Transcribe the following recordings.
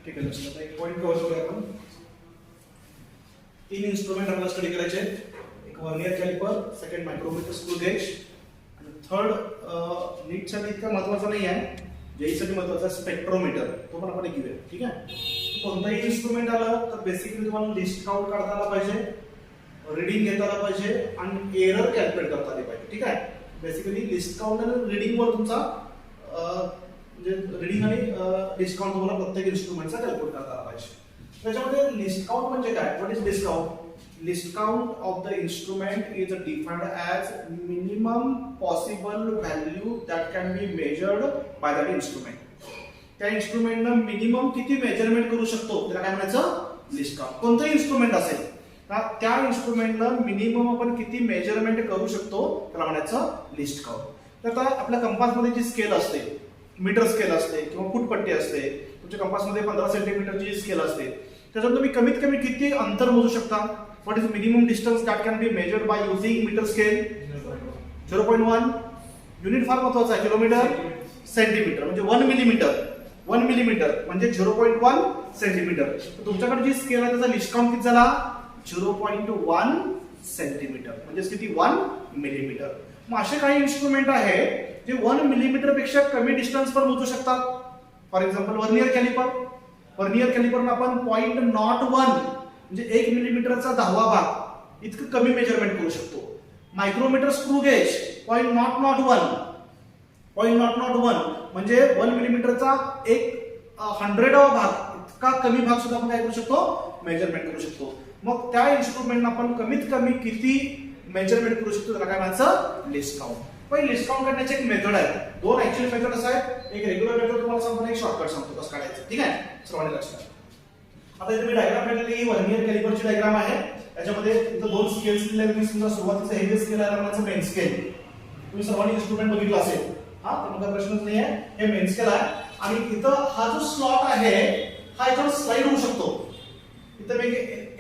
ठीक आहे, लक्षात एक पॉईंट कव्हर करूया आपण. 3 इन्स्ट्रुमेंट आपल्याला स्टडी करायचे. एक vernier caliper, second micrometer screw gauge, आणि थर्ड नीटसाठी इतका महत्त्वाचा नाही आहे, जेईसाठी महत्त्वाचा स्पेक्ट्रोमीटर. तो पण आपण घेऊया. ठीक आहे. कोणताही इन्स्ट्रुमेंट आलं तर बेसिकली तुम्हाला लिस्ट काउंट काढता आला पाहिजे, रीडिंग घेता आला पाहिजे आणि एरर कॅल्क्युलेट करता आली पाहिजे. ठीक आहे. बेसिकली लिस्ट काउंट आणि रीडिंग वर तुमचा म्हणजे रीडिंग आणि लिस्ट काउंट तुम्हाला प्रत्येक इन्स्ट्रुमेंटचा कॅल्क्युलेट करता आला पाहिजे. त्याच्यामध्ये लिस्ट काउंट म्हणजे काय? What is least count? List count of the instrument is defined as minimum possible value that can be measured bye that instrument. त्या इन्स्ट्रुमेंटनं मिनिमम किती मेजरमेंट करू शकतो त्याला काय म्हणायचं? List count. कोणतंही इन्स्ट्रुमेंट असेल त्या इन्स्ट्रुमेंटनं मिनिमम आपण किती मेजरमेंट करू शकतो त्याला म्हणायचं लिस्ट काउंट. तर आता आपल्या कंपासमध्ये जी स्केल असते, मीटर स्केल असते किंवा फूटपट्टी असते, तुमच्या कंपासमध्ये 15 सेंटीमीटरची जी स्केल असते, त्याच्यात तुम्ही कमीत कमी किती अंतर मोजू शकता? What is minimum distance that can be measured by using metre scale? 0.1. Unit फार महत्वाचा आहे. किलोमीटर, सेंटीमीटर म्हणजे 1 मिलीमीटर. 1 मिलीमीटर म्हणजे 0.1 सेंटीमीटर. तुमच्याकडे जी स्केल आहे त्याचा लिस्ट काउंट किती झाला? 0.1 सेंटीमीटर म्हणजे किती? 1 मिलीमीटर. मग असे काही इन्स्ट्रुमेंट आहे जे 1 मिलीमीटर पेक्षा कमी डिस्टन्स पर मोजू शकतात. For example vernier calliper. Vernier कॅलिपरनं आपण 0.01 म्हणजे 1 मिलीमीटरचा 10वा भाग इतकं कमी मेजरमेंट करू शकतो. मायक्रोमीटर स्क्रू गेज 0.001 म्हणजे 1 मिलीमीटरचा 1/100वा भाग इतका कमी भाग सुद्धा आपण काय करू शकतो? मेजरमेंट करू शकतो. मग त्या इन्स्ट्रुमेंटनं आपण कमीत कमी किती मेजरमेंट करू शकतो त्याला काय म्हणायचं? List count. पण लिस्ट काउंट करण्याची एक मेथड आहे. 2 ऍक्च्युअली मेथड असं आहे. एक रेग्युलर मेथड तुम्हाला सांगतो, एक शॉर्टकट सांगतो कसं काढायचं. ठीक आहे, सर्वांनी लक्षात. आता इथे मी डायग्राम काढलेली ही व्हर्नियर कॅलिपरची डायग्राम आहे. त्याच्यामध्ये इथं 2 स्केल्स दिलेले आहेत. मी समजा सुरुवातीचं हे जे स्केल आहे म्हणायचं मेन स्केल. तुम्ही सर्वांनी इन्स्ट्रुमेंट बघितलं असेल. हा, तर मला प्रश्नच नाही आहे. हे मेन स्केल आहे आणि इथं हा जो स्लॉट आहे हा याच्यावर स्लाइड होऊ शकतो. इथं मी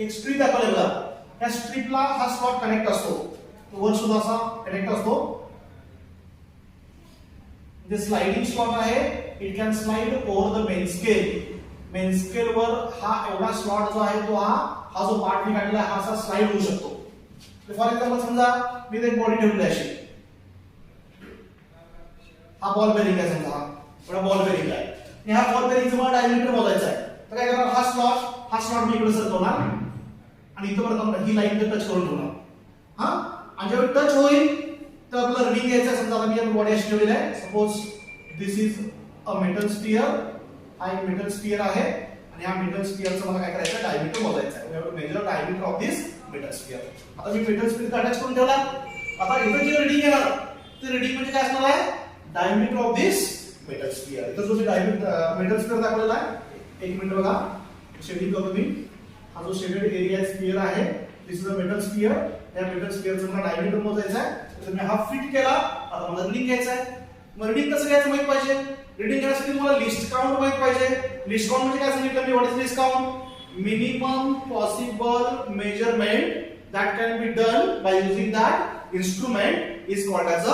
एक स्ट्रीप दाखवली बघा. या स्ट्रीपला हा स्लॉट कनेक्ट असतो. तो वर सुद्धा असा कनेक्ट असतो. जे स्लाइडिंग स्लॉट आहे, it can slide over the main scale. Main scale वर हा एवढा स्लॉट जो आहे तो हा जो पार्ट मी काढलेला आहे हा असा स्लाइड होऊ शकतो. फॉर एक्झाम्पल समजा मी एक बॉडी ठेवली अशी. हा बॉल बेरिंग आहे समजा. हा बॉल बेरिंग आहे. ह्या बॉल बेरिंगचं मला डायमीटर मोजायचं आहे. तर काय करणार? हा स्लॉट मी इकडे सरकवणार आणि इथं परत ही लाईन टच करून ठेवणार. हा, आणि जेव्हा टच होईल तर आपल्याला रीडिंग घ्यायचं आहे. समजा मी बॉडी अशी ठेवलेली आहे. Suppose this is a metal sphere. हा एक मेटल स्फिअर आहे आणि या मेटल स्फिअरचं मला काय करायचं? डायमीटर मोजायचं आहे. We have to measure diameter of this metal sphere. आता मी मेटल स्फिअर अटॅच करून ठेवला. आता इथं जे रीडिंग येणार ते रीडिंग म्हणजे काय असणार आहे? Diameter of this metal sphere. इथं जो मी मेटल स्फिअर दाखवलेला आहे, एक मिनिट बघा, शेडिंग करतो मी. हा जो शेडेड एरिया स्फिअर आहे, दिस इज अ मेटल स्फिअर. या मेटल स्फिअरचं मला डायमीटर मोजायचं आहे. तर मी हा फिट केला. आता मला रीडिंग घ्यायचं आहे. मग रीडिंग कसं घ्यायचं माहित पाहिजे. रीडिंग घेण्यासाठी तुम्हाला लिस्ट काउंट माहित पाहिजे. लिस्ट काउंट म्हणजे काय सांगितलं मी? What is least count? Minimum possible measurement that can be done by using that instrument is called as a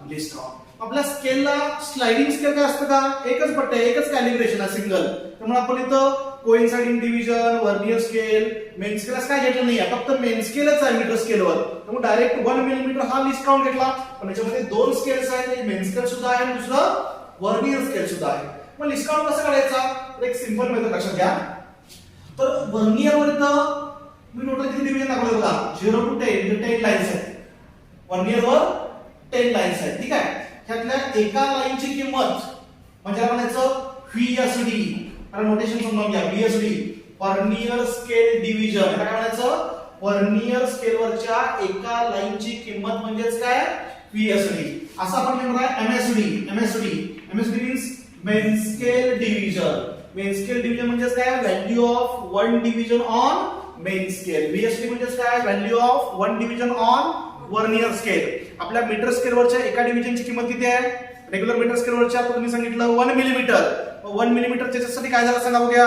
least count. आपल्या स्केलला स्लाइडिंग स्केल काय असतं का? एकच पट्टी आहे, एकच कॅलिब्रेशन आहे, सिंगल. त्यामुळे आपण इथं coinciding division, vernier scale, main scale असं काय घेतलं नाही आहे. फक्त मेन स्केलच आहे मीटर स्केलवर. त्यामुळे डायरेक्ट 1 मिलीमीटर हा लिस्ट काउंट घेतला. पण याच्यामध्ये 2 स्केल्स आहेत. एक मेन स्केल सुद्धा आहे आणि दुसरं व्हर्नियर स्केल सुद्धा आहे. मग लिस्ट काउंट कसं काढायचा? तर एक सिंपल मेथड लक्षात घ्या. तर व्हर्नियरवर इथं मी टोटल किती डिव्हिजन दाखवले बघा. 0 to 10 म्हणजे 10 लाईन्स आहेत. व्हर्नियरवर 10 लाईन्स आहेत. ठीक आहे. त्यातल्या एका लाईनची किंमत म्हणजे म्हणायचं व्हीएसडी. आणि नोटेशन समजून घ्या. VSD vernier scale division. काय म्हणायचं? व्हर्नियर स्केलवरच्या एका लाईनची किंमत म्हणजेच काय? व्हीएसडी. असं आपण म्हणणार MSD. MSD means main scale division. Main scale division म्हणजेच काय? Value of 1 division on main scale. VSD म्हणजेच काय? Value of 1 division on vernier scale. आपल्या मीटर स्केलवरच्या एका डिव्हिजनची किंमत किती आहे? रेग्युलर मीटर स्केलवरच्या तुम्ही सांगितलं 1 मिलीमीटर. 1 मिलीमीटर त्याच्यासाठी काय झालं सांगा बघूया?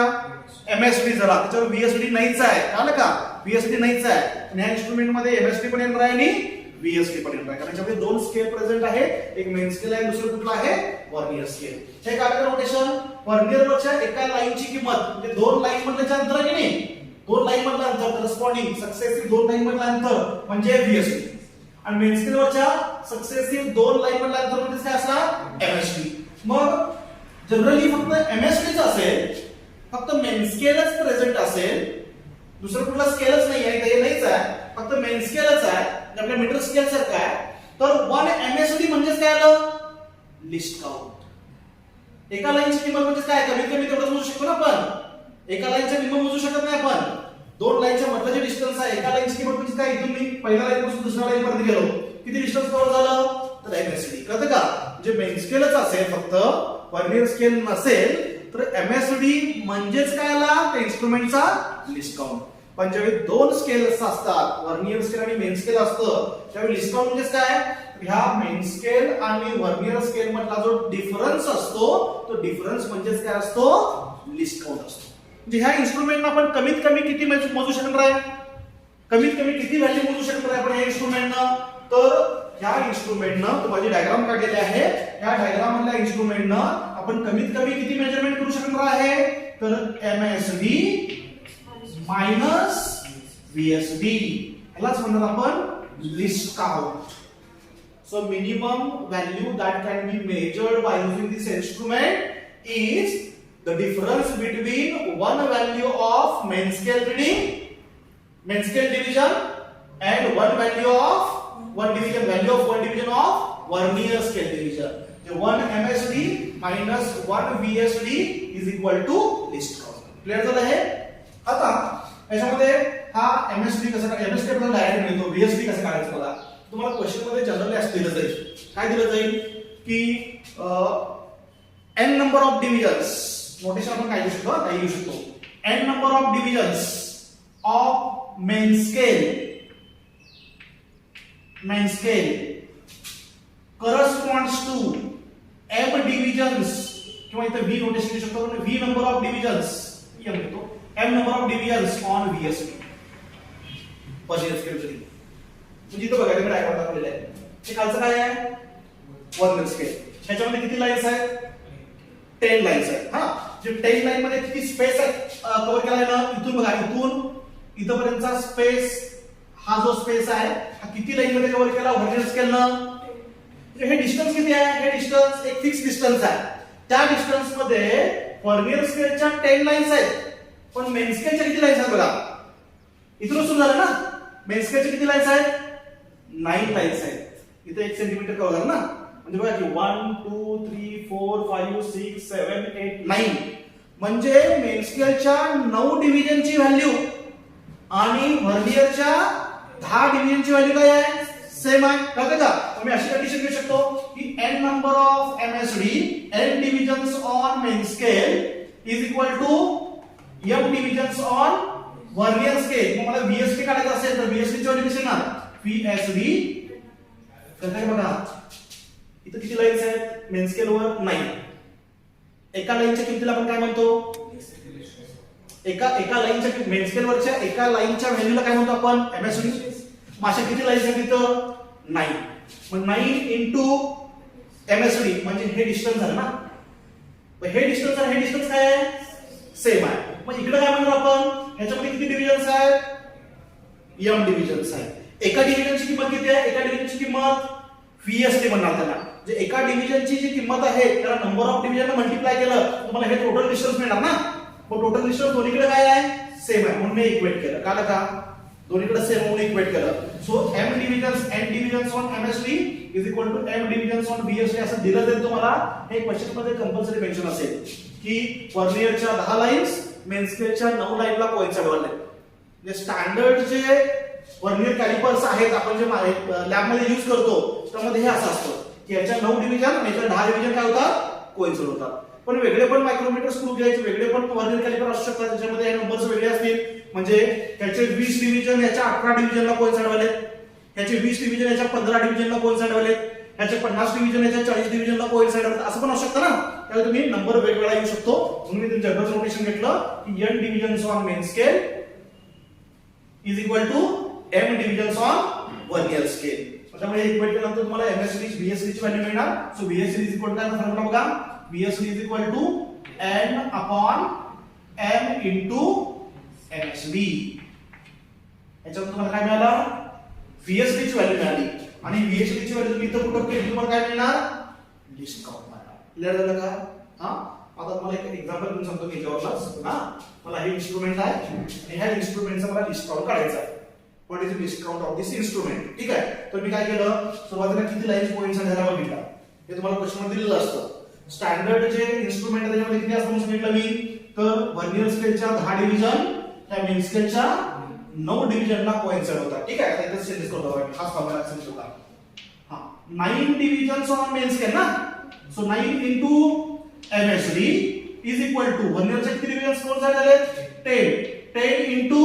एमएसडी झाला. त्याच्यावर व्हीएसडी नाहीच आहे. कळलं का? व्हीएसडी नाहीच आहे. आणि या इन्स्ट्रुमेंट मध्ये एमएसडी पण येणार आहे आणि व्हीएसडी पण येणार आहे. कारण याच्यामध्ये 2 स्केल प्रेझेंट आहे. एक मेन स्केल आहे, दुसरं कुठलं आहे? Vernier scale. हे काय नोटेशन? व्हर्नियरवरच्या एका लाईनची किंमत किंमत म्हणजे दोन लाईन मधलं अंतर आहे की नाही, दोन लाईन मधलं अंतर करस्पॉन्डिंग सक्सेसिव्ह दोन लाईन मधलं अंतर म्हणजे VSD आणि मेन स्केल वरच्या सक्सेसिव्ह दोन लाईन मधलं अंतर म्हणजे काय असणार MSD. मग जनरली फक्त MSD च असेल, फक्त मेन स्केलच प्रेझेंट असेल, दुसरं कुठला स्केलच नाही आहे, हे नाहीच आहे, फक्त मेन स्केलच आहे आपल्या मीटर स्केल सारखं आहे, तर 1 MSD म्हणजे काय आलं लिस्ट काउंट. एका लाईनची किंमत म्हणजे काय, कमीत कमी तेवढंच मोजू शकतो ना आपण, एका लाईनच्या निम्म मोजू शकत नाही आपण, दोन लाईनच्या मधलं जे डिस्टन्स आहे एका लाईनची किंमत म्हणजे काय, इथून मी पहिल्या लाईन पासून दुसऱ्या लाईन पर्यंत गेलो किती डिस्टन्स कव्हर झालं तर MSD. कळतं का, म्हणजे मेन स्केलच असेल फक्त वर्नियर स्केल नसेल तर MSD म्हणजेच काय आला त्या इन्स्ट्रुमेंटचा लिस्ट काउंट. पण ज्यावेळी दोन स्केल्स असतात वर्नियर स्केल आणि मेन स्केल असतं त्यावेळी लिस्ट काउंट म्हणजे काय, ह्या मेन स्केल आणि वर्नियर स्केल मधला जो डिफरन्स असतो तो डिफरन्स म्हणजेच काय असतो लिस्ट काउंट असतो. म्हणजे ह्या इन्स्ट्रुमेंटला आपण कमीत कमी किती मोजू शकणार आहे, कमीत कमी किती व्हॅल्यू मोजू शकणार आहे आपण ह्या इन्स्ट्रुमेंटनं, तर ह्या इन्स्ट्रुमेंटनं तुम्हाला डायग्राम काढलेले आहे या डायग्राम मधल्या इन्स्ट्रुमेंटनं आपण कमीत कमी किती मेजरमेंट करू शकणार आहे तर MSD मायनस VSD यालाच म्हणणार आपण list count. So minimum value that can be measured by using this instrument is the difference between one value of main scale reading, main scale division, and one value of one division of vernier scale division. The 1 MSD minus 1 VSD is equal to list count. Clear झालं हे? आता याच्यामध्ये हा MSD कसा MSD आपल्याला direct मिळतो, VSD कसं काढायचं बघा. तुम्हाला क्वेश्चन मध्ये जनरली असं दिलं जाईल, काय दिलं जाईल की n number of divisions, notation आपण काय घेऊ शकतो, काय घेऊ शकतो, n number of divisions of main scale corresponds to m divisions किंवा इथे v नोटेशन घेऊ शकतो, v number of divisions m घेतो, m number of divisions on VSD vernier scale साठी. म्हणजे इथं बघा तुम्ही डायग्राम दाखवलेला आहे, हे खालचं काय आहे वर्नियर स्केल, ह्याच्यामध्ये किती लाईन्स आहेत 10 लाईन्स आहेत. हा जे 10 लाईन मध्ये किती स्पेस आहे कव्हर केला आहे ना, इथून बघा इथून इथपर्यंतचा स्पेस, हा जो स्पेस आहे हा किती लाईन मध्ये कव्हर केला वर्नियर स्केलनं. हे डिस्टन्स किती आहे, हे डिस्टन्स एक फिक्स डिस्टन्स आहे, त्या डिस्टन्स मध्ये वर्नियर स्केलच्या 10 लाईन्स आहेत, पण मेन स्केलच्या किती लाईन्स आहेत बघा, इथून सुरू झालं ना, मेन स्केलच्या किती लाईन्स आहेत 9 लाईन्स आहेत, इथे 1 सेंटीमीटर कव्हर झालं ना, म्हणजे बघा की 1 2 3 4 5 6 7 8 9 म्हणजे मेन स्केलच्या 9 डिव्हिजनची व्हॅल्यू आणि व्हर्नियरच्या 10 डिव्हिजनची व्हॅल्यू काय आहे सेम आहे. कळतं का, तुम्ही अशी कंडिशन घेऊ शकतो की n number of MSD n divisions on main scale is equal to m divisions on vernier scale. मग मला VSD काढायचं असेल तर VSD ची व्हॅल्यू कशी येणार VSD. कळतंय बघा इथं किती लाईन्स आहेत मेन स्केल वर 9, एका लाईनच्या किमतीला आपण काय म्हणतो, एका लाईनच्या मेन स्केल वरच्या एका लाईनच्या व्हॅल्यूला काय म्हणतो आपण MSD. अशा किती लाईन्स आहेत तिथं 9, मग 9 into MSD म्हणजे हे डिस्टन्स झालं ना, हे डिस्टन्स आणि हे डिस्टन्स काय आहे सेम आहे. मग इकडे काय म्हणतो आपण, ह्याच्यामध्ये किती डिव्हिजन्स आहेत m डिव्हिजन्स आहेत. एका डिव्हिजनची किंमत किती आहे, एका डिव्हिजनची किंमत VSD म्हणणार त्याला, जे एका डिव्हिजनची जी किंमत आहे त्याला नंबर ऑफ डिव्हिजन मल्टिप्लाय केलं तुम्हाला हे टोटल डिस्टन्स मिळणार ना. मग टोटल डिस्टन्स दोन्हीकडे काय आहे सेम आहे म्हणून मी इक्वेट केलं. का दोन्हीकडे सेम म्हणून इक्वेट केलं. So m divisions on MSD is equal to m divisions on VSD असं दिलं जाईल तुम्हाला. हे क्वेश्चन मध्ये कंपल्सरी मेन्शन असेल की वर्नियरच्या 10 लाईन्स मेन स्केलच्या 9 लाईनला कोइन्साइड झाले. म्हणजे स्टँडर्ड जे वर्नियर कॅलिपर्स आहेत आपण जे लॅब मध्ये यूज करतो त्यामध्ये हे असं असतं की याच्या 9 डिव्हिजन आणि याच्या 10 डिव्हिजन काय होतात कोइन्साइड होतात. पण वेगळे पण मायक्रोमीटर स्क्रू घ्यायचे, वेगळे पण वर्नियर कॅलिपर असू शकतात त्याच्यामध्ये हे नंबर्स वेगळे असतील. म्हणजे याचे 20 डिव्हिजन याच्या 18 डिव्हिजनला कोइन्साइड झाले, याचे 20 डिव्हिजन याच्या 15 डिव्हिजनला कोइन्साइड झाले, याचे 50 डिव्हिजन याच्या 40 डिव्हिजनला कोइन्साइड झाले, असं पण असू शकतं ना. त्यामुळे तुम्ही नंबर वेगवेगळा येऊ शकतो म्हणून मी जनरल नोटेशन घेतलं की n divisions on main scale is equal to m divisions on vernier scale. त्यामुळे हे इक्वेट केल्यानंतर तुम्हाला MSD VSD ची व्हॅल्यू मिळणार. So VSD is equal to काय फॉर्म्युला बघा, VSD is equal to n upon m into MSD. याच्यावर तुम्हाला काय मिळालं? VSD ची व्हॅल्यू मिळाली आणि VSD ची व्हॅल्यू तुम्ही इथं कुठं केली तुम्हाला काय मिळणार? डिस्काउंट मिळणार. क्लिअर झालं का? हा, आता तुम्हाला एक एक्झाम्पल देऊन सांगतो की याच्यावरच. हा, मला हे इन्स्ट्रुमेंट आहे आणि ह्या इन्स्ट्रुमेंटचा मला डिस्काउंट काढायचा आहे. What is the discount of this instrument? ठीक आहे, तर मी काय केलं, सुरुवातीला किती लाईन्स पॉइंट्स आहेत ह्याला बघितला. हे तुम्हाला क्वेश्चन मध्ये दिलेलं असतं. स्टँडर्ड जे इन्स्ट्रुमेंट आहे त्याच्यामध्ये किती असतं सांगितलं मी, तर व्हर्नियर स्केलच्या 10 डिव्हिजन त्या मेन स्केलच्या 9 डिव्हिजनला कोइन्साइड होतात. ठीक आहे, आता इथे चेंजेस करतो आपण. हा फॉर्म्युला असेल तुला. हां, 9 डिव्हिजन्स ऑन मेन स्केल ना, so 9 into MSD is equal to व्हर्नियरचे किती डिव्हिजन्स कोइन्साइड झाले? 10 into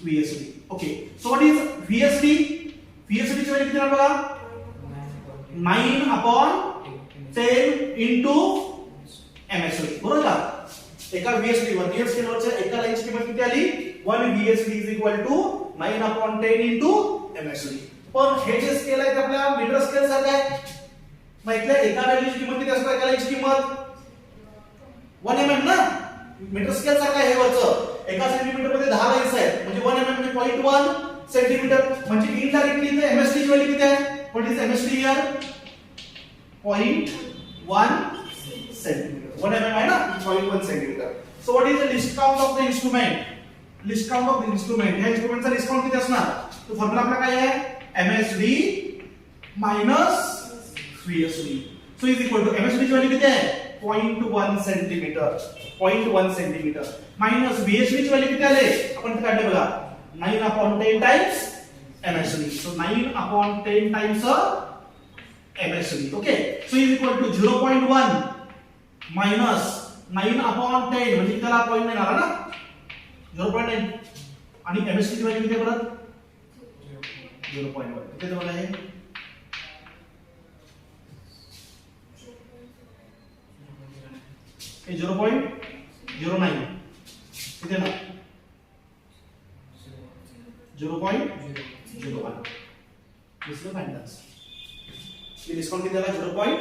VSD. Okay, so what is VSD? VSD ची व्हॅल्यू किती आहे बघा? 9 upon 10 into MSD. बरोबर का? एका VSD व्हर्नियर स्केलवरच्या एका लाईनची किंमत किती आली? 1 VSD is equal to 9 upon 10 into MSD. पण हे जे स्केल आहे ते आपल्या मीटर स्केल सारखं आहे. माहितलं एका व्हॅल्यूची किंमत किती असते? एका लाईनची किंमत 1 mm ना, मीटर स्केल सारखं आहे हे वरचं. एका सेंटीमीटर मध्ये 10 लाईन्स आहेत म्हणजे 1 mm म्हणजे 0.1 सेंटीमीटर. म्हणजे इनडायरेक्टली इथे MSD ची व्हॅल्यू किती आहे? What is MSD here? 0.1 centimetre. 1 mm आहे ना, 0.1 centimetre. So what is the discount of the instrument? Discount of the instrument, ह्या इन्स्ट्रुमेंटचा डिस्काउंट किती असणार? तो फॉर्म्युला आपला काय आहे? MSD minus VSD. So is equal to MSD ची व्हॅल्यू किती आहे? 0.1 सेंटीमीटर. 0.1 सेंटीमीटर मायनस VSD ची व्हॅल्यू किती आले? आपण ते काढले बघा. 9 upon 10 times MSD. So 9 upon 10 times MSD. Okay, so is equal to 0.1 minus 9 upon 10 म्हणजे त्याला पॉइंट नाही आला ना, 0.9 आणि MSD ची व्हॅल्यू किती आहे परत? 0.1. किती जवळ आहे? हे 0.09 किती आहे ना? 0.01. दिसलं फायनल्स. हे डिस्काउंट किती आला? 0.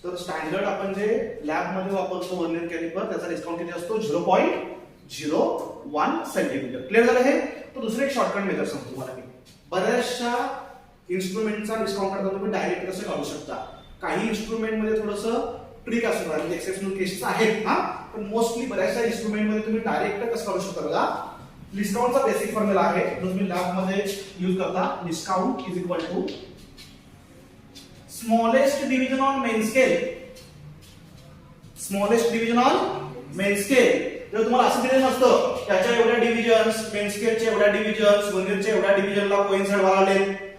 तर स्टँडर्ड आपण जे लॅब मध्ये वापरतो व्हर्नियर कॅलिपर त्याचा डिस्काउंट किती असतो? 0.01 सेंटीमीटर. क्लिअर झालं हे? तर दुसरे एक शॉर्टकट मेथड सांगतो तुम्हाला मी. बऱ्याचशा इन्स्ट्रुमेंटचा डिस्काउंट काढताना तुम्ही डायरेक्ट कसं काढू शकता. काही इन्स्ट्रुमेंट मध्ये थोडंसं ट्रिक असणार म्हणजे एक्सेप्शनल केसेस आहेत हा, पण मोस्टली बऱ्याचशा इन्स्ट्रुमेंट मध्ये तुम्ही डायरेक्ट कसं काढू शकता बघा. डिस्काउंटचा बेसिक फॉर्म्युला आहे जो तुम्ही लॅब मध्ये यूज करता. Least count is equal to smallest division on main scale. Smallest division on main scale जर तुम्हाला असं दिलेलं नसतं त्याच्या एवढ्या डिव्हिजन्स, मेन स्केलच्या एवढ्या डिव्हिजन्स, व्हर्नियरच्या एवढ्या डिव्हिजनला कोइन्साइड व्हायला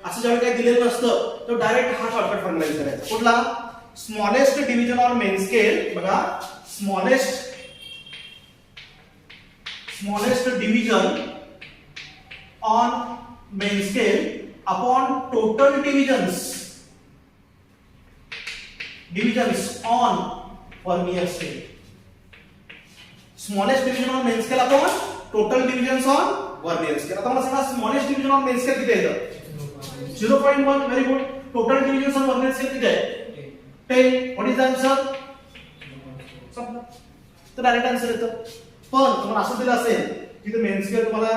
असं ज्यावेळी काही दिलेलं नसतं तर डायरेक्ट हा शॉर्टकट फॉर्म्युला यूज करायचा. कुठला? Smallest division on main scale. बघा, smallest division on main scale upon total divisions on vernier scale. Smallest division on main scale upon total divisions on vernier scale. आता मला सांगा smallest division on main scale किती आहे? 0.1. Very good. Total divisions on vernier scale किती आहे? 10. What is the answer? तर direct answer येतं. पण तुम्हाला असं दिलं असेल की मेन स्केल तुम्हाला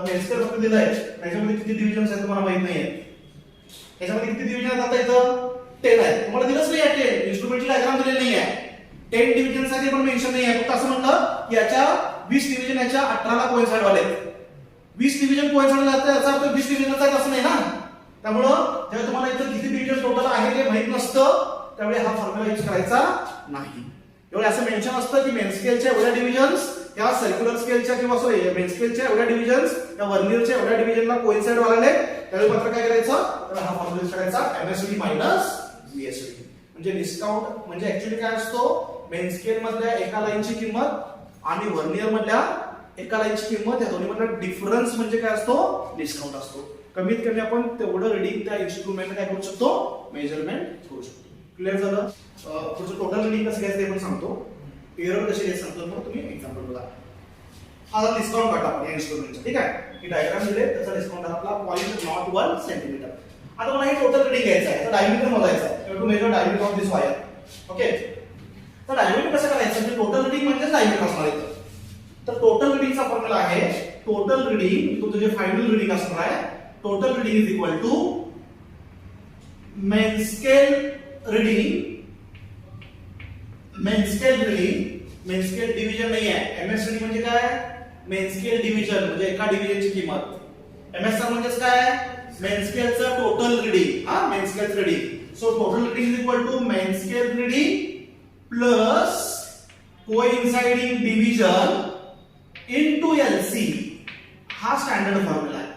मेन स्केल फक्त दिलंय त्याच्यामध्ये किती डिव्हिजन्स आहेत तुम्हाला माहित नाहीये. याच्यामध्ये किती डिव्हिजन आहेत? आता इथं 10 आहे. तुम्हाला दिलंच नाही आहे 10. इन्स्ट्रुमेंटची डायग्राम दिलेली नाही आहे. 10 डिव्हिजन साठी पण मेन्शन नाही आहे. फक्त असं म्हणलं की याच्या 20 डिव्हिजन याच्या 18ला कोइन्साइड वाले. 20 डिव्हिजन कोइन्साइड झाले याचा अर्थ 20 डिव्हिजनचा आहे असं नाही ना. त्यामुळं जेव्हा तुम्हाला इथं किती डिव्हिजन टोटल आहे ते माहित नसतं त्यावेळी हा फॉर्म्युला यूज करायचा नाही. एवढे असं मेन्शन असतं की मेन स्केलच्या एवढ्या डिव्हिजन्स या सर्क्युलर स्केलच्या किंवा सॉरी मेन स्केलच्या एवढ्या डिव्हिजन्स या व्हर्नियरच्या एवढ्या डिव्हिजनला कोइन्साइड व्हायला त्यावेळी मात्र काय करायचं तर हा फॉर्म्युला यूज करायचा MSD मायनस VSD. म्हणजे डिस्काउंट म्हणजे ऍक्च्युअली काय असतो मेन स्केल मधल्या एका लाईनची किंमत आणि व्हर्नियर मधल्या एका लाईनची किंमत या दोन्ही मधला डिफरन्स म्हणजे काय असतो? डिस्काउंट असतो. कमीत कमी आपण तेवढं रीडिंग त्या इन्स्ट्रुमेंट काय करू शकतो? मेजरमेंट करू शकतो. क्लिअर झालं? पुढचं टोटल रीडिंग कसं घ्यायचं ते पण सांगतो. एरर कशी घ्यायचं सांगतो. मग तुम्ही एक्झाम्पल बघा. आता डिस्काउंट काढा आपण या इन्स्ट्रुमेंटचा. ठीक आहे, ही डायग्राम दिले त्याचा डिस्काउंट आपला 0.01 सेंटीमीटर. आता मला हे टोटल रीडिंग घ्यायचं आहे. तर डायमीटर मोजायचं आहे. To measure diameter of this wire. Okay, तर डायमीटर कसं करायचं? म्हणजे टोटल रीडिंग म्हणजे डायमीटर असणार इथं. तर टोटल रीडिंगचा फॉर्म्युला आहे टोटल रीडिंग तुमचं जे फायनल रीडिंग असणार आहे total reading is equal to main scale reading main scale division नाही आहे एमएसडी म्हणजे काय मेन स्केल डिव्हिजन म्हणजे एका डिव्हिजनची किंमत एमएसआर म्हणजे काय मेन स्केलचं टोटल रीडिंग हा main scale reading so total reading is equal to main scale reading plus coinciding division into LC हा स्टँडर्ड फॉर्म्युला आहे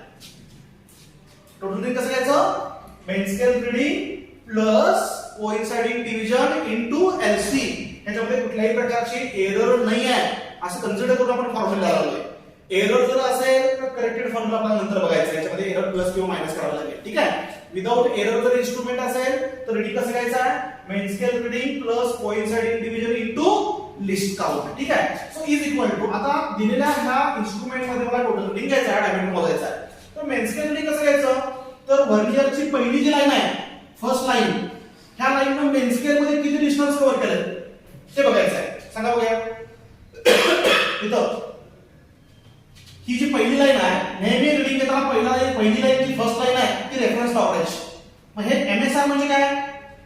टोटल रीडिंग कसं घ्यायचं main scale reading plus coinciding division into LC याच्यामध्ये कुठल्याही प्रकारची error नाही आहे असं कन्सिडर करून आपण फॉर्म्युला लावलोय एरर जर असेल तर करेक्टेड फॉर्म्युला आपल्याला नंतर बघायचं याच्यामध्ये एरर प्लस किंवा मायनस करावं लागेल ठीक आहे विदाउट एरर जर इन्स्ट्रुमेंट असेल तर रीडिंग कसं घ्यायचं आहे main scale reading plus coinciding division into least count ठीक आहे सो इज इक्वल टू आता दिलेल्या ह्या इन्स्ट्रुमेंट मध्ये मला टोटल रीडिंग घ्यायचं आहे डायमीटर मोजायचं आहे तर मेन स्केल रीडिंग कसं घ्यायचं तर व्हर्नियरची पहिली जी लाईन आहे फर्स्ट लाईन ह्या लाईननं मेन स्केल मध्ये किती डिस्टन्स कव्हर केलंय ते बघायचं आहे सांगा बघूया इथं ही जी पहिली लाईन आहे नेहमी रीडिंग घेताना पहिली लाईन जी फर्स्ट लाईन आहे ती रेफरन्स वापरायची मग हे एमएसआर म्हणजे काय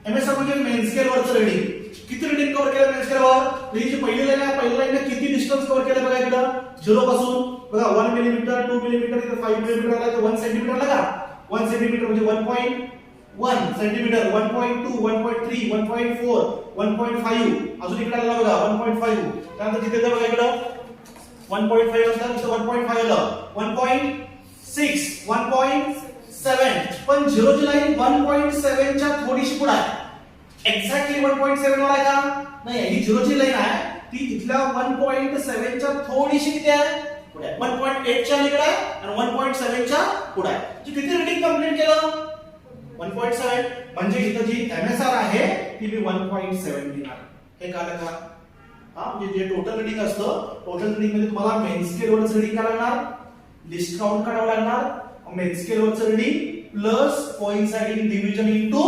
एमएसआर म्हणजे मेन स्केल वरचं रीडिंग किती रीडिंग कव्हर केलं मेन स्केल वर ही जी पहिली लाईन आहे पहिल्या लाईनने किती डिस्टन्स कव्हर केलं बघा इकडं 0 पासून बघा 1 मिलीमीटर 2 मिलीमीटर इथं 5 मिलीमीटर आला तर 1 सेंटीमीटर लगा 1 सेंटीमीटर म्हणजे 1.1 सेंटीमीटर 1.2 1.3 1.4 1.5 अजून इकडे आला बघा 1.5 त्यानंतर तिथे जर बघा इकडं 1.5 नंतर इथं 1.5 आलं 1.6 1.7 पण 0 ची लाईन 1.7 च्या थोडीशी पुढे आहे एक्झॅक्टली 1.7 वर आहे का नाही ही 0 ची लाईन आहे ती इथल्या 1.7 च्या थोडीशी किती आहे पुढे आहे 1.8 च्या अलीकडे आहे आणि 1.7 च्या पुढे आहे जी किती रीडिंग कंप्लीट केलं 1.7 म्हणजे इथं जी एमएसआर आहे ती मी 1.7 देणार हे कळलं का हा म्हणजे जे टोटल रीडिंग असतं टोटल रीडिंग मध्ये तुम्हाला मेन स्केल वरचं रीडिंग काढावं लागणार लिस्ट काउंट काढावं लागणार मेन स्केल वरचं reading plus coinciding division into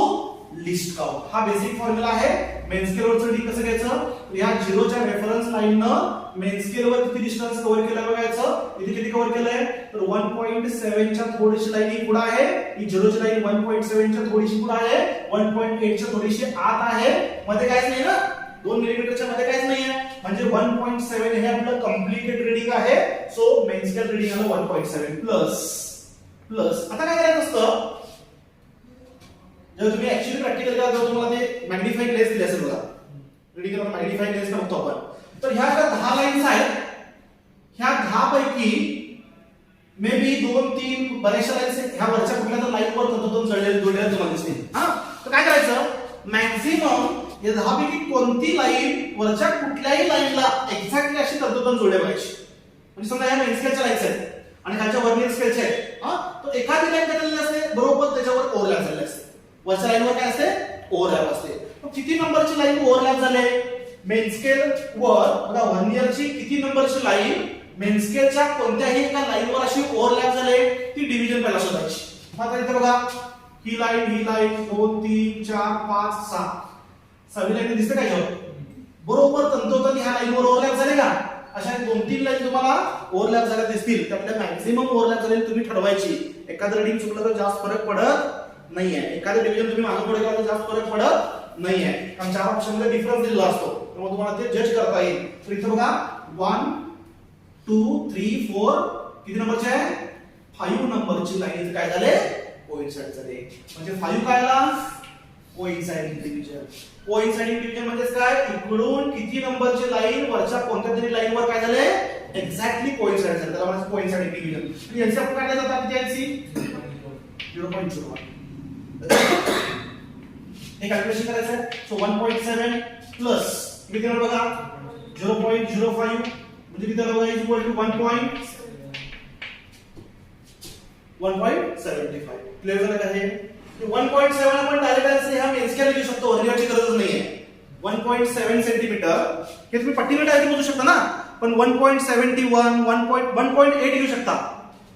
least count हा बेसिक फॉर्म्युला आहे मेन स्केल वरचं रीडिंग कसं घ्यायचं या 0 च्या रेफरन्स लाईननं मेन स्केल वर किती डिस्टन्स कव्हर केलं बघायचं इथे किती कव्हर केलंय तर 1.7 च्या थोडीशी लाईन ही पुढे आहे ही 0 ची लाईन 1.7 च्या थोडीशी पुढे आहे 1.8 च्या थोडीशी आत आहे मध्ये काहीच नाही ना 2 मिलीमीटरच्या मध्ये काहीच नाही आहे म्हणजे 1.7 हे आपलं कंप्लीटेड रीडिंग आहे सो मेन स्केल रीडिंग आलं 1.7 प्लस आता काय करायचं असतं जर तुम्ही ऍक्च्युअली प्रॅक्टिकल करा तर तुम्हाला ते मॅग्निफाइंग लेन्स दिले असेल बघा रीडिंग करताना मॅग्निफाइंग लेन्स बघतो आपण तर ह्या ज्या 10 लाईन्स आहेत ह्या 10 पैकी मे बी 2-3 बऱ्याचशा लाईन्स ह्या वरच्या कुठल्या तर लाईन वर तंतोतंत जोडलेल्या तुम्हाला दिसतील हा तर काय करायचं मॅक्झिमम या 10 पैकी कोणती लाईन वरच्या कुठल्याही लाईनला एक्झॅक्टली अशी तंतोतंत जोडल्या पाहिजे म्हणजे समजा ह्या मेन स्केलच्या लाईन्स आहेत आणि खालच्या वर्नियर स्केलच्या आहेत हा तर एखादी लाईन काय झालेली असते बरोबर त्याच्यावर ओव्हरलॅप झालेली असते वरच्या लाईनवर काय असते ओव्हरलॅप असते मग किती नंबरची लाईन ओव्हरलॅप झाले मेन स्केल वर बघा वर्नियरची किती नंबरची लाईन मेन स्केलच्या कोणत्याही एका लाईनवर अशी ओव्हरलॅप झाले ती डिव्हिजन पहिला शोधायची आता इथे बघा ही लाईन 2 3 4 5 6 सहावी लाईन दिसते का बरोबर तंतोतंत ह्या लाईनवर ओव्हरलॅप झाले का अशा 2-3 लाईन तुम्हाला ओव्हरलॅप झाल्या दिसतील त्यातल्या मॅक्झिमम ओव्हरलॅप झालेली तुम्ही ठरवायची एखादं रीडिंग चुकलं तर जास्त फरक पडत नाहीये एखादं डिव्हिजन तुम्ही मागे पुढे केलं तर जास्त फरक पडत नाहीये कारण 4 ऑप्शन मध्ये डिफरन्स दिलेला असतो त्यामुळे तुम्हाला ते जज करता येईल तर इथे बघा 1 2 3 4 किती नंबरचे आहे 5 नंबरची लाईन काय झाले कोइन्साइड झाले म्हणजे 5 काय आला कोइन्साइडिंग डिव्हिजन म्हणजे काय इकडून किती नंबरची लाईन वरच्या कोणत्या तरी लाईन वर काय झाले एक्झॅक्टली कोइन्साइड झाले त्याला म्हणजे कोइन्साइडिंग डिव्हिजन यांचे आपण काय जातात त्यांची 0.01 हे कॅल्क्युलेशन करायचं आहे सो 1.7 प्लस किती नंबर बघा 0.05 म्हणजे किती बघा इज इक्वल टू 1.75 क्लियर झालं का हे 1.7 आपण डायरेक्ट आन्सर ह्या मेन स्केल लिहू शकतो वर्नियरची गरज नाहीये 1.7 सेंटीमीटर हे तुम्ही पट्टीने डायरेक्ट मोजू शकता ना पण 1.71 1.8 घेऊ शकता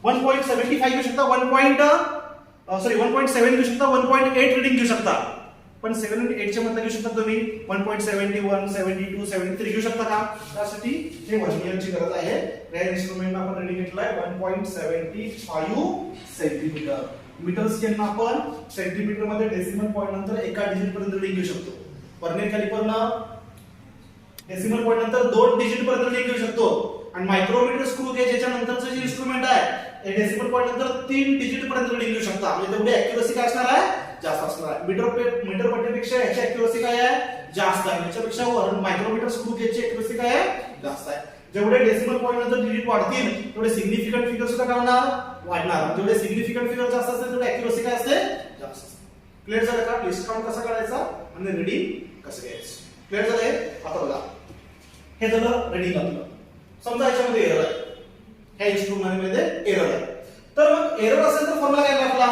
1.75 घेऊ शकता 1.7 घेऊ शकता 1.8 रीडिंग घेऊ शकता पण 7 आणि 8 च्या मधला घेऊ शकता तुम्ही 1.71 72 73 घेऊ शकता का? त्यासाठी हे व्हर्नियरची गरज आहे. या इन्स्ट्रुमेंट आपण रीडिंग घेतलाय 1.75 सेंटीमीटर. मीटर स्केल आपण सेंटीमीटर मध्ये डेसिमल पॉइंट नंतर एका डिजिट पर्यंत रीडिंग घेऊ शकतो. व्हर्नियर कॅलिपरनं डेसिमल पॉइंट नंतर 2 डिजिट पर्यंत रीडिंग घेऊ शकतो. आणि मायक्रोमीटर स्क्रू गेज याच्या नंतरचं जे इन्स्ट्रुमेंट आहे हे डेसिमल पॉइंट नंतर 3 डिजिट पर्यंत रीडिंग घेऊ शकता. म्हणजे तेवढी ॲक्युरसी काय असणार आहे? जास्त असणार आहे. मीटर पट्टीपेक्षा याची ॲक्युरसी काय आहे? जास्त आहे. याच्यापेक्षा मायक्रोमीटर स्क्रू गेजची ॲक्युरसी काय आहे? जास्त आहे. जेवढे डेसिमल पॉइंट नंतर डिजिट वाढतील तेवढे सिग्निफिकंट फिगर सुद्धा काय होणार? वाढणार. जेवढे सिग्निफिकंट फिगर जास्त असेल तेवढे ॲक्युरसी काय असते? जास्त असते. क्लिअर झालं का? लिस्ट काउंट कसा करायचा आणि रीडिंग कसं घ्यायचं? क्लिअर झालंय? आता बघा हे झालं रीडिंग आपलं. समजा याच्यामध्ये एरर आहे. ह्या इन्स्ट्रुमेंट मध्ये एरर आहे. तर मग एरर असेल तर फॉर्म्युला काय आपला?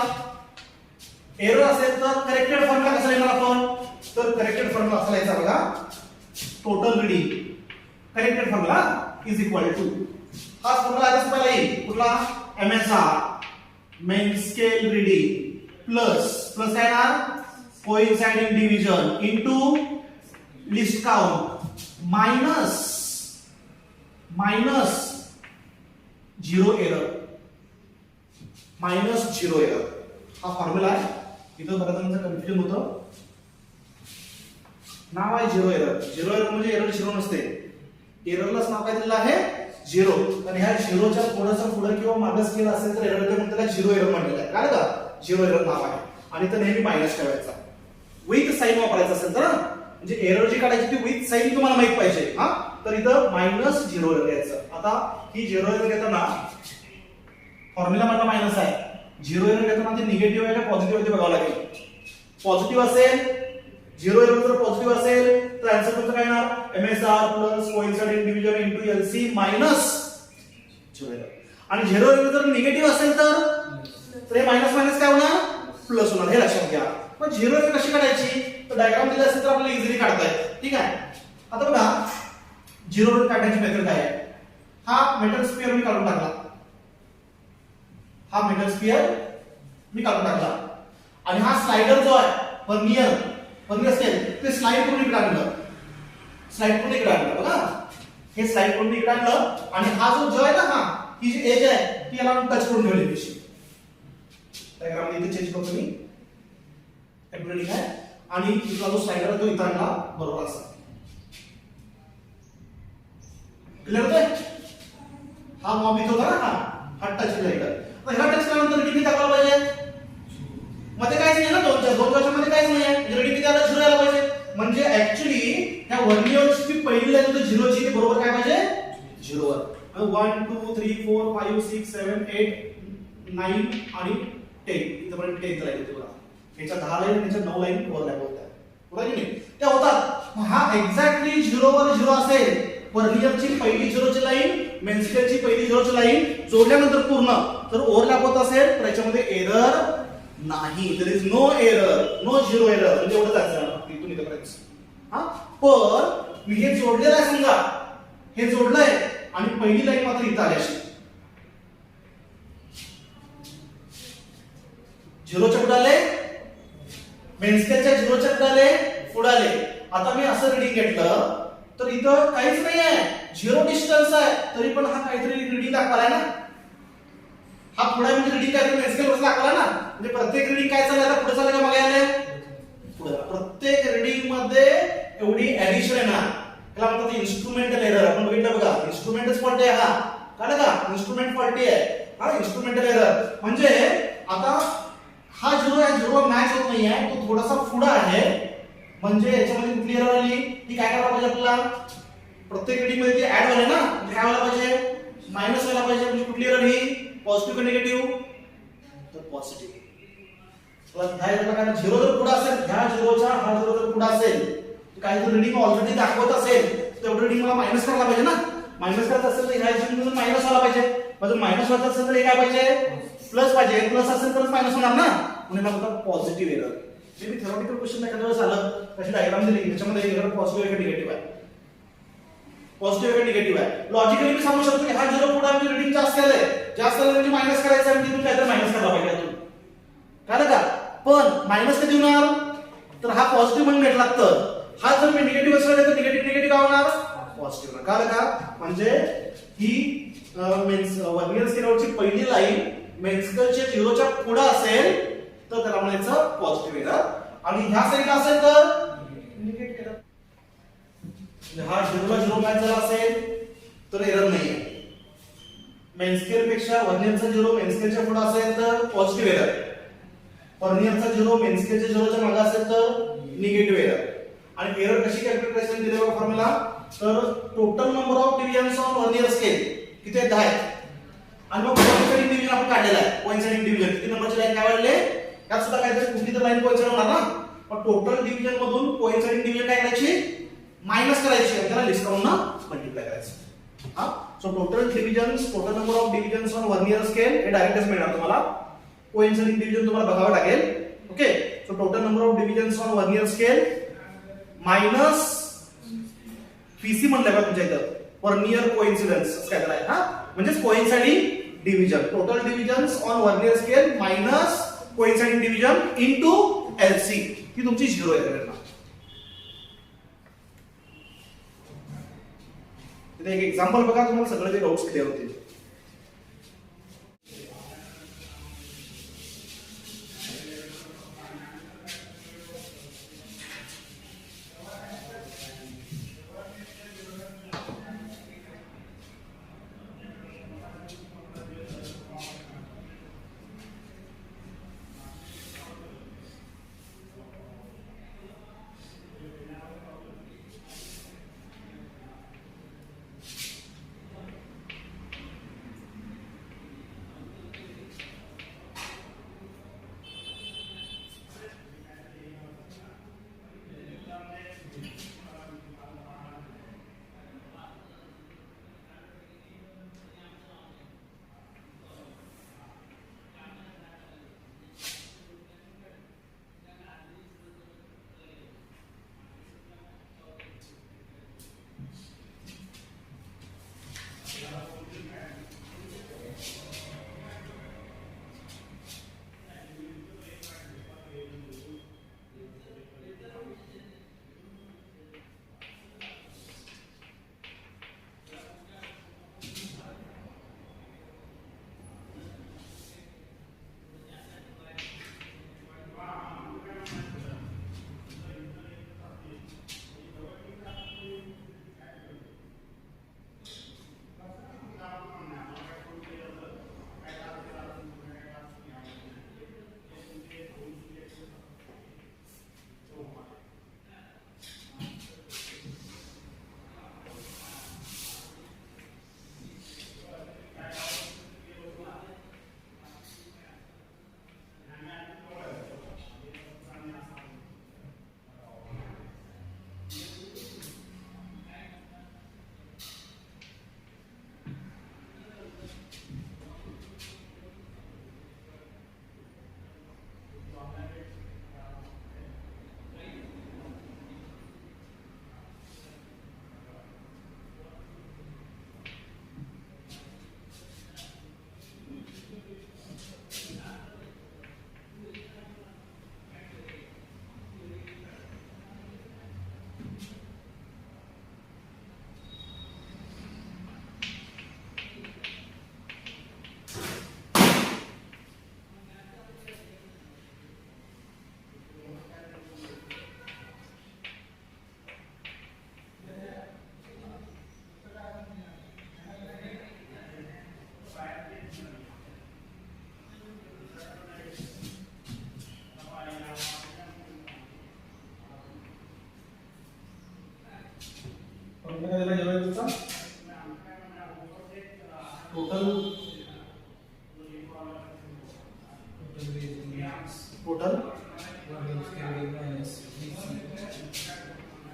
एरर असेल तर करेक्टेड फॉर्म्युला कसा लिहिणार आपण? तर करेक्टेड फॉर्म्युला असा लिहायचा बघा. Total reading corrected formula is equal to हा फॉर्म्युला आधीच पहिला येईल. कुठला? MSR main scale reading plus काय ना coinciding division into least count minus zero error हा फॉर्म्युला आहे. इथं बऱ्याच जणांचं कन्फ्युजन होतं. नाव आहे झिरो एरर म्हणजे एरर झिरो नसते. एररलाच नाव काय दिलेलं आहे? झिरो. तर ह्या झिरोच्या थोडंसं पुढे किंवा मागे स्केल असेल तर एरर म्हणून त्याला झिरो एरर म्हटलेलं आहे. काय का? झिरो एरर नाव आहे. आणि तर नेहमी मायनस ठेवायचा. विथ साइन वापरायचं असेल तर म्हणजे एरर जी काढायची ती विथ साइन तुम्हाला माहित पाहिजे. हा तर इथं मायनस झिरो एरर घ्यायचं. आता ही झिरो एरर घेताना फॉर्म्युला मध्ये मायनस आहे. झिरो एरर घेताना ते निगेटिव्ह आहे का पॉझिटिव्ह आहे ते बघावं लागेल. पॉझिटिव्ह असेल झिरो एरर जर पॉझिटिव्ह असेल तर आन्सर तुमचं काय येणार? MSR plus coinciding division into LC minus zero error. आणि झिरो एरर जर निगेटिव्ह असेल तर हे मायनस मायनस काय होणार? प्लस होणार. हे लक्षात घ्या. पण झिरो एरर कशी काढायची? तर डायग्राम दिला असेल तर आपल्याला इझिली काढता येईल. ठीक आहे. आता बघा झिरो एरर काढण्याची मेथड काय आहे? हा मेटल स्फिअर मी काढून टाकला. आणि हा स्लाइडर जो आहे व्हर्नियर स्केल ते स्लाइड करून इकडे आणलं. बघा हे स्लाइड करून इकडे आणलं. आणि हा जो आहे ना ही जी एज आहे ती याला टच करून ठेवली तशी. डायग्राम इथे चेंज करतो मी. टेम्पररी आहे आणि इथला जो स्लाइडर आहे तो इथं आणला बरोबर असा. क्लिअर होतंय? हा मॉब इथं होता ना हा टच स्लाइडर. ह्या टच केल्यानंतर किती टाकायला पाहिजे? मध्ये काहीच नाही ना. दोनच्या मध्ये काहीच नाही आहे. रीडिंग किती आला? झिरो यायला पाहिजे. म्हणजे ऍक्च्युली ह्या व्हर्नियरची पहिली लाईन होती झिरोची ती बरोबर काय पाहिजे? झिरोवर. 1 2 3 4 5 6 7 8 9 आणि 10 इथपर्यंत 10 लाईन होती बघा. याच्या 10 लाईन याच्या 9 लाईन ओव्हरलॅप होत्या. बरोबर की नाही? त्या होतात. हा एक्झॅक्टली झिरोवर झिरो असेल. व्हर्नियरची पहिली झिरोची लाईन मेन स्केलची पहिली झिरोची लाईन जोडल्यानंतर पूर्ण जर ओव्हरलॅप होत असेल तर याच्यामध्ये एरर नाही. There is no error, no zero error. म्हणजे एवढंच आहे इथून इथपर्यंत. हा पण मी हे जोडलेलं आहे समजा हे जोडलंय आणि पहिली लाईन मात्र इथं आली अशी झिरोच्या पुढे आले मेन स्केलच्या झिरोच्या पुढे आले पुढे आले. आता मी असं रीडिंग घेतलं तर इथं काहीच नाही आहे. झिरो डिस्टन्स आहे तरी पण हा काहीतरी रीडिंग दाखवलाय ना. हा पुढे म्हणजे रीडिंग काहीतरी मेन स्केल वरती दाखवलाय ना. म्हणजे प्रत्येक रीडिंग काय चाललंय आता पुढे चाललंय का मागे आलंय? पुढे. प्रत्येक रीडिंग मध्ये एवढी ऍडिशन आहे ना त्याला म्हणतात इन्स्ट्रुमेंटल एरर. आपण बघितलं बघा इन्स्ट्रुमेंटच फॉल्टी आहे. हा कळलं का? इन्स्ट्रुमेंट फॉल्टी आहे. हा इन्स्ट्रुमेंटल एरर म्हणजे आता हा झिरो आहे झिरो मॅच होत नाही आहे तो थोडासा पुढे आहे. म्हणजे याच्यामध्ये कुठली एरर आली ती काय करायला पाहिजे आपल्याला? प्रत्येक रीडिंग मध्ये ती ऍड व्हायला ना काय व्हायला पाहिजे? मायनस व्हायला पाहिजे. म्हणजे कुठली एरर ही? पॉझिटिव्ह का निगेटिव्ह? तर पॉझिटिव्ह. प्लस ह्या एररला काय झिरो जर पुढे असेल ह्या झिरोच्या हा झिरो जर पुढे असेल काही तर रीडिंग ऑलरेडी दाखवत असेल तर एवढं रीडिंग मला मायनस करायला पाहिजे ना. मायनस करायचं असेल तर ह्या झिरो मायनस व्हायला पाहिजे. म्हणजे मायनस व्हायचं असेल तर हे काय पाहिजे? प्लस पाहिजे. प्लस असेल तरच मायनस होणार ना. म्हणून म्हणतात positive error. May be theoretical question एखाद्या वेळेस आलं त्याची डायग्राम दिली त्याच्यामध्ये एरर पॉझिटिव्ह आहे का निगेटिव्ह आहे? पॉझिटिव्ह आहे का निगेटिव्ह आहे? लॉजिकली मी सांगू शकतो की हा झिरो पुढे म्हणजे रीडिंग जास्त आलंय. जास्त आलं म्हणजे मायनस करायचं आहे म्हणजे तुम्ही काहीतरी मायनस करायला पाहिजे. कळलं का? पण मायनस कधी होणार? तर हा पॉझिटिव्ह म्हणून भेटला, तर हा जर मी निगेटिव्ह असला तर निगेटिव्ह काय होणार, पॉझिटिव्ह. का का म्हणजे ही वर्नियर स्केलवरची पहिली लाईन मेन्स्कलच्या 0 च्या पुढे असेल तर त्याला म्हणायचं पॉझिटिव्ह एरर, आणि ह्या साईडला असेल तर निगेटिव्ह एरर. हा 0 ला 0 मॅच झाला असेल तर एरर नाही आहे. मेन्स्केल पेक्षा वर्नियरचा 0 मेन्स्केलच्या पुढे असेल तर पॉझिटिव्ह एरर, वर्नियरचा 0 मेन्स्केलच्या 0 च्या मागे असेल तर निगेटिव्ह एरर. आणि एरर कशी कॅल्क्युलेट करायची दिले बघा फॉर्म्युला, तर total number of divisions on vernier scale किती आहेत, 10 आहेत. आणि मग कोइन्साइडिंग डिव्हिजन आपण काढलेला आहे. कोइन्साइडिंग डिव्हिजन किती नंबरची लाईन काय वाढले, यात सुद्धा काहीतरी कुठली तर लाईन कोइन्साइड होणार ना. मग टोटल डिव्हिजन मधून कोइन्साइडिंग डिव्हिजन काय करायची, मायनस करायची आणि त्याला लिस्ट करून मल्टिप्लाय करायचं. हा, so total divisions, total number of divisions on vernier scale हे डायरेक्टच मिळणार तुम्हाला. कोइन्साइडिंग डिव्हिजन तुम्हाला बघावं लागेल. Okay, so total number of divisions on vernier scale minus PC म्हणलं का तुमच्या इथं वर्नियर कोइन्सिडन्स काय करायचं, हा म्हणजे coinciding division. Total divisions on vernier scale minus coinciding division into LC, ही तुमची 0 एरर. इथे एक एक्झाम्पल बघा, तुम्हाला सगळे ते डाउट्स क्लिअर होतील. टोटल टोटल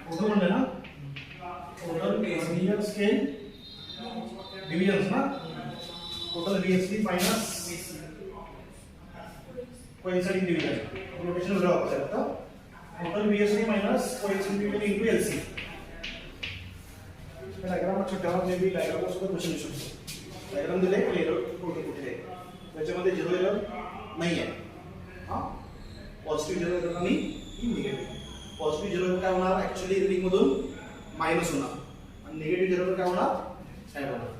टोटल म्हणलं ना, टोटल वर्नियर स्केल डिव्हिजन्स ना, total VSD minus coinciding division notation वेगळं वापरायचं. Total VSD minus coinciding division into LC. Diagram छोट्या मे बी डायग्राम सुद्धा क्वेश्चन येऊ शकतो. डायग्राम दिले एरर टोटल कुठे आहे, त्याच्यामध्ये 0 एरर नाही आहे. हा, पॉझिटिव्ह एरर आणि निगेटिव्ह. पॉझिटिव्ह झिरो काय होणार ऍक्च्युअली रिडिंग मधून मायनस होणार आणि निगेटिव्ह झिरो काय होणार ऍड होणार.